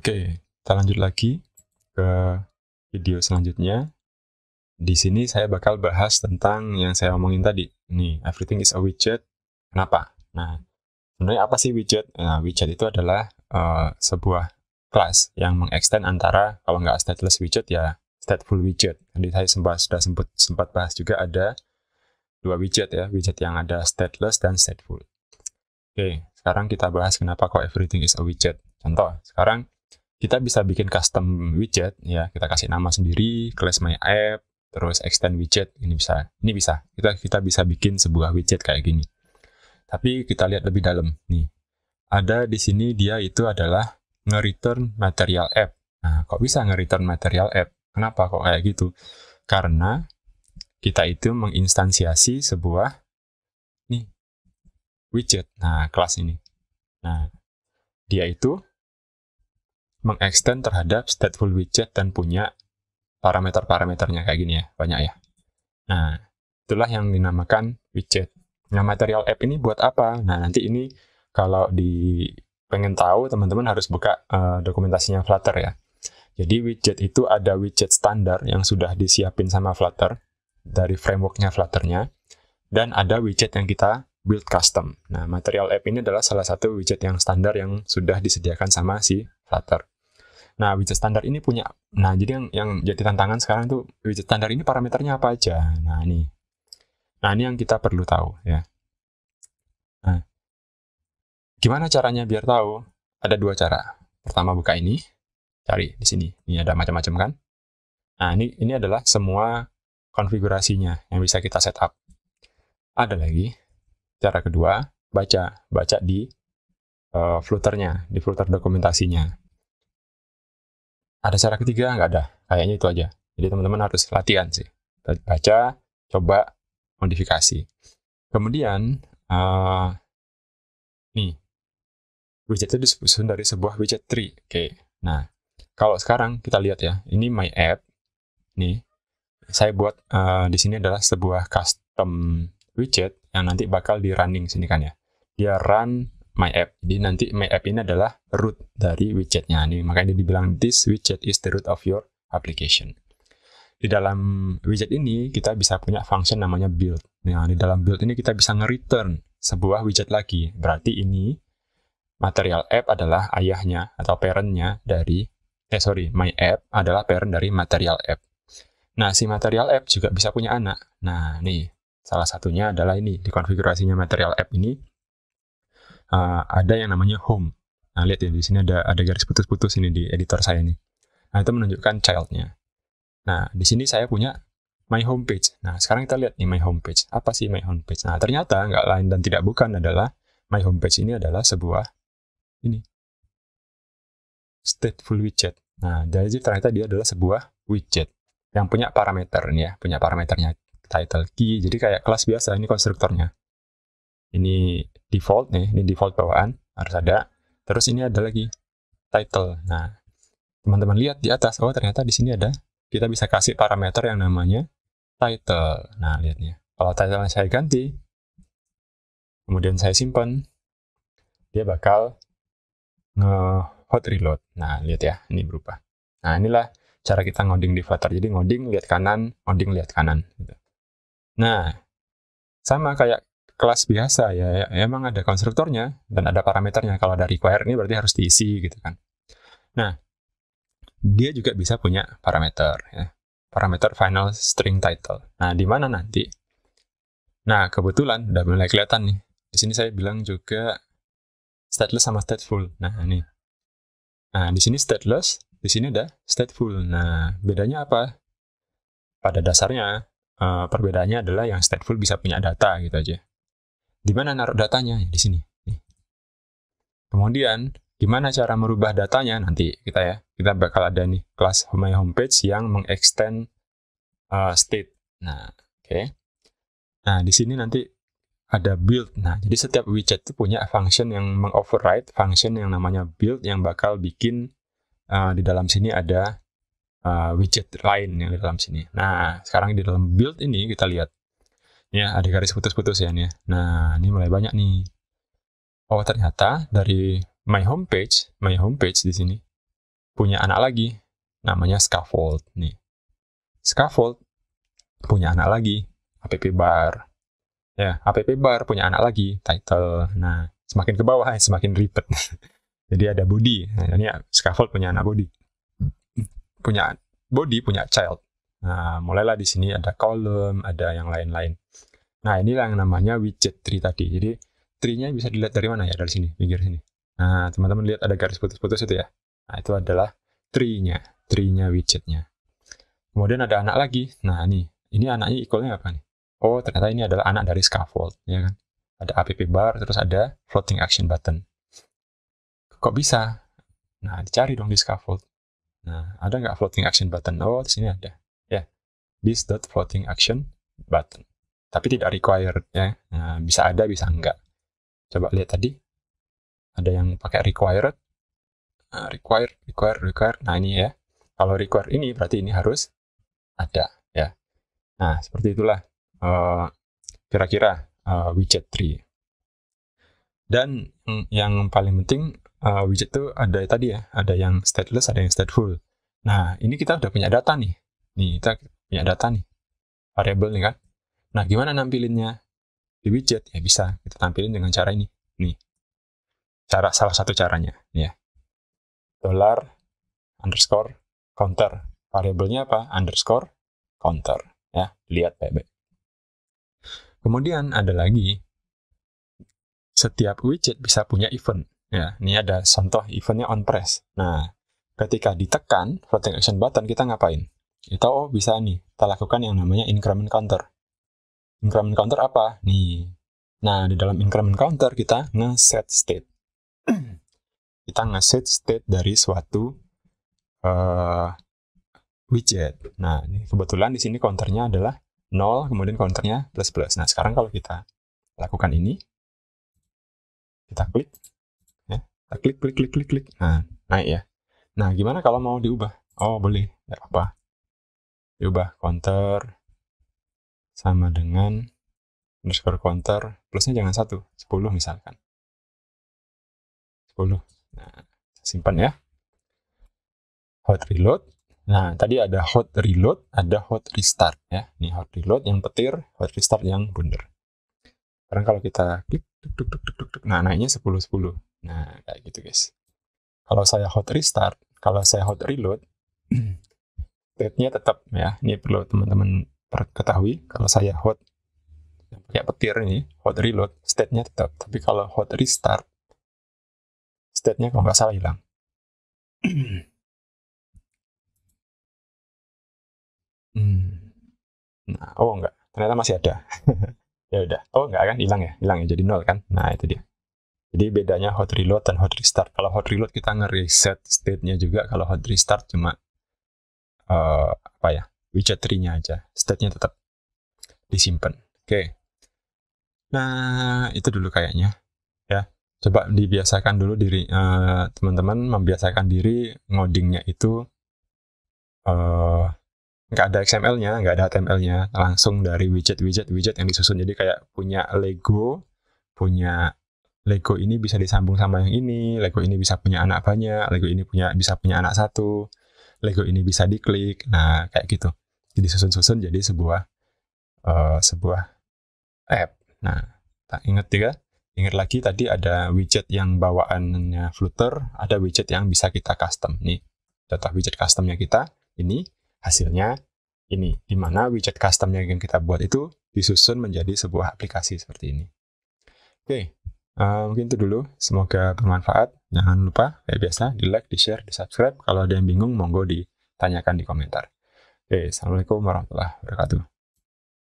Oke, kita lanjut lagi ke video selanjutnya. Di sini saya bakal bahas tentang yang saya omongin tadi. Nih, everything is a widget. Kenapa? Nah, sebenarnya apa sih widget? Nah, widget itu adalah sebuah kelas yang mengextend antara, kalau nggak stateless widget ya stateful widget. Jadi saya sudah sempat bahas juga ada dua widget ya, widget yang ada stateless dan stateful. Oke, sekarang kita bahas kenapa kok everything is a widget. Contoh, sekarang kita bisa bikin custom widget ya, kita kasih nama sendiri, class my app, terus extend widget. Ini bisa kita bisa bikin sebuah widget kayak gini. Tapi kita lihat lebih dalam nih, ada di sini dia itu adalah nge-return material app. Nah, kok bisa nge-return material app? Kenapa kok kayak gitu? Karena kita itu menginstansiasi sebuah nih widget, nah kelas ini. Nah, dia itu mengextend terhadap stateful widget dan punya parameter-parameternya kayak gini ya, banyak ya. Nah, itulah yang dinamakan widget. Nah, material app ini buat apa? Nah, nanti ini kalau pengen tahu, teman-teman harus buka dokumentasinya Flutter ya. Jadi widget itu ada widget standar yang sudah disiapin sama Flutter dari frameworknya Flutternya, dan ada widget yang kita build custom. Nah, material app ini adalah salah satu widget yang standar yang sudah disediakan sama si Flutter. Nah, widget standar ini punya, nah jadi yang jadi tantangan sekarang tuh, widget standar ini parameternya apa aja? Nah, ini yang kita perlu tahu ya. Nah, gimana caranya biar tahu? Ada dua cara. Pertama, buka ini, cari di sini. Ini ada macam-macam kan? Nah, ini adalah semua konfigurasinya yang bisa kita setup. Ada lagi, cara kedua, baca di Flutternya, di Flutter dokumentasinya. Ada cara ketiga? Nggak ada. Kayaknya itu aja. Jadi teman-teman harus latihan sih. Baca, coba, modifikasi. Kemudian, nih, widget itu disusun dari sebuah widget tree. Oke. Nah, kalau sekarang kita lihat ya, ini my app. Nih, saya buat di sini adalah sebuah custom widget yang nanti bakal di running sini kan ya. Dia run my app. Jadi nanti my app ini adalah root dari widgetnya. Nih, makanya dia dibilang this widget is the root of your application. Di dalam widget ini kita bisa punya function namanya build. Nah, di dalam build ini kita bisa nge-return sebuah widget lagi. Berarti ini material app adalah ayahnya atau parentnya dari my app adalah parent dari material app. Nah, si material app juga bisa punya anak. Nah, nih salah satunya adalah ini, di konfigurasinya material app ini ada yang namanya home. Nah, lihat ya, di sini ada garis putus-putus ini di editor saya nih. Nah, itu menunjukkan child-nya. Nah, di sini saya punya my homepage. Nah, sekarang kita lihat nih my homepage. Apa sih my homepage? Nah, ternyata nggak lain dan tidak bukan adalah my homepage ini adalah sebuah ini stateful widget. Nah, jadi ternyata dia adalah sebuah widget yang punya parameter nih ya, punya parameternya title key. Jadi kayak kelas biasa, ini konstruktornya. Ini default nih, ini default bawaan, harus ada. Terus ini ada lagi title. Nah, teman-teman lihat di atas, oh ternyata di sini ada, kita bisa kasih parameter yang namanya title. Nah, lihatnya. Kalau title saya ganti, kemudian saya simpan, dia bakal nge-hot reload. Nah, lihat ya, ini berubah. Nah, inilah cara kita ngoding di Flutter. Jadi ngoding lihat kanan, ngoding lihat kanan. Nah, sama kayak kelas biasa ya, emang ada konstruktornya dan ada parameternya. Kalau ada require ini berarti harus diisi gitu kan. Nah, dia juga bisa punya parameter ya. Parameter final string title. Nah, di mana nanti? Nah, kebetulan udah mulai kelihatan nih. Di sini saya bilang juga stateless sama stateful. Nah, ini. Nah, di sini stateless, di sini ada stateful. Nah, bedanya apa? Pada dasarnya perbedaannya adalah yang stateful bisa punya data gitu aja. Di mana naruh datanya? Di sini. Nih. Kemudian, gimana cara merubah datanya? Nanti kita bakal ada nih kelas my homepage yang mengextend state. Nah, oke. Nah, di sini nanti ada build. Nah, jadi setiap widget itu punya function yang mengoverride function yang namanya build yang bakal bikin di dalam sini ada widget lain yang di dalam sini. Nah, sekarang di dalam build ini kita lihat. Ya, ada garis putus-putus ya nih. Nah, ini mulai banyak nih. Oh, ternyata dari my homepage di sini punya anak lagi, namanya scaffold. Nih, scaffold punya anak lagi, app bar. Ya, app bar punya anak lagi, title. Nah, semakin ke bawah semakin ribet. Jadi ada body. Nah, ini scaffold punya anak body. Punya body, punya child. Nah, mulailah di sini ada column, ada yang lain-lain. Nah, inilah yang namanya widget tree tadi. Jadi, tree-nya bisa dilihat dari mana ya? Dari sini, pinggir sini. Nah, teman-teman lihat ada garis putus-putus itu ya? Nah, itu adalah tree-nya widgetnya. Kemudian ada anak lagi. Nah, ini anaknya equal-nya apa nih? Oh, ternyata ini adalah anak dari scaffold, ya kan? Ada app bar, terus ada floating action button. Kok bisa? Nah, dicari dong di scaffold. Nah, ada nggak floating action button? Oh, di sini ada. Ya, this dot floating action button. Tapi tidak required ya. Nah, bisa ada, bisa enggak. Coba lihat tadi. Ada yang pakai required. Nah, required. Nah, ini ya. Kalau required ini berarti ini harus ada ya. Nah, seperti itulah kira-kira widget tree. Dan yang paling penting widget itu ada tadi ya, ada yang stateless, ada yang stateful. Nah, ini kita udah punya data nih. Nih, kita punya data nih. Variable nih kan. Nah, gimana nampilinnya di widget? Ya bisa kita tampilin dengan cara ini. Nih. Salah satu caranya ya. $_counter. Variabelnya apa? Underscore counter ya. Lihat baik-baik. Kemudian ada lagi, setiap widget bisa punya event. Ya, ini ada contoh eventnya onPress. Nah, ketika ditekan floating action button, kita ngapain? Kita bisa nih, kita lakukan yang namanya increment counter. Increment counter apa? Nih. Nah, di dalam increment counter kita nge-set state. Kita nge-set state dari suatu widget. Nah, ini kebetulan di sini counternya adalah 0, kemudian counternya plus. Nah, sekarang kalau kita lakukan ini, kita klik, ya, kita klik. Nah, naik ya. Nah, gimana kalau mau diubah? Oh, boleh, nggak apa-apa. Diubah counter sama dengan underscore counter, plusnya jangan 1, 10 misalkan. 10. Nah, simpan ya. Hot reload. Nah, tadi ada hot reload, ada hot restart ya. Ini hot reload yang petir, hot restart yang bundar. Sekarang kalau kita klik, nah naiknya 10. Nah, kayak gitu guys. Kalau saya hot restart, kalau saya hot reload, state-nya tetap ya. Ini perlu teman-teman ketahui. Kalau saya hot yang pakai petir ini, hot reload, state-nya tetap. Tapi kalau hot restart, state-nya kalau nggak salah hilang. Nah, oh enggak, ternyata masih ada. Ya udah, oh enggak kan, hilang ya, jadi 0 kan. Nah, itu dia. Jadi bedanya hot reload dan hot restart. Kalau hot reload kita nge-reset state-nya juga, kalau hot restart cuma widget tree-nya aja, state-nya tetap disimpan. Oke. Nah, itu dulu kayaknya ya. Coba dibiasakan dulu diri teman-teman, membiasakan diri ngodingnya itu nggak ada XML-nya, nggak ada HTML-nya, langsung dari widget yang disusun. Jadi kayak punya Lego ini bisa disambung sama yang ini, Lego ini bisa punya anak banyak, Lego ini bisa punya anak satu, Lego ini bisa diklik. Nah, kayak gitu. Jadi susun jadi sebuah app. Nah, ingat lagi tadi ada widget yang bawaannya Flutter, ada widget yang bisa kita custom. Nih, data widget customnya kita, ini hasilnya ini, di mana widget customnya yang kita buat itu disusun menjadi sebuah aplikasi seperti ini. Oke, mungkin itu dulu. Semoga bermanfaat. Jangan lupa, kayak biasa, di-like, di-share, di-subscribe. Kalau ada yang bingung, monggo ditanyakan di komentar. Oke, assalamualaikum warahmatullahi wabarakatuh.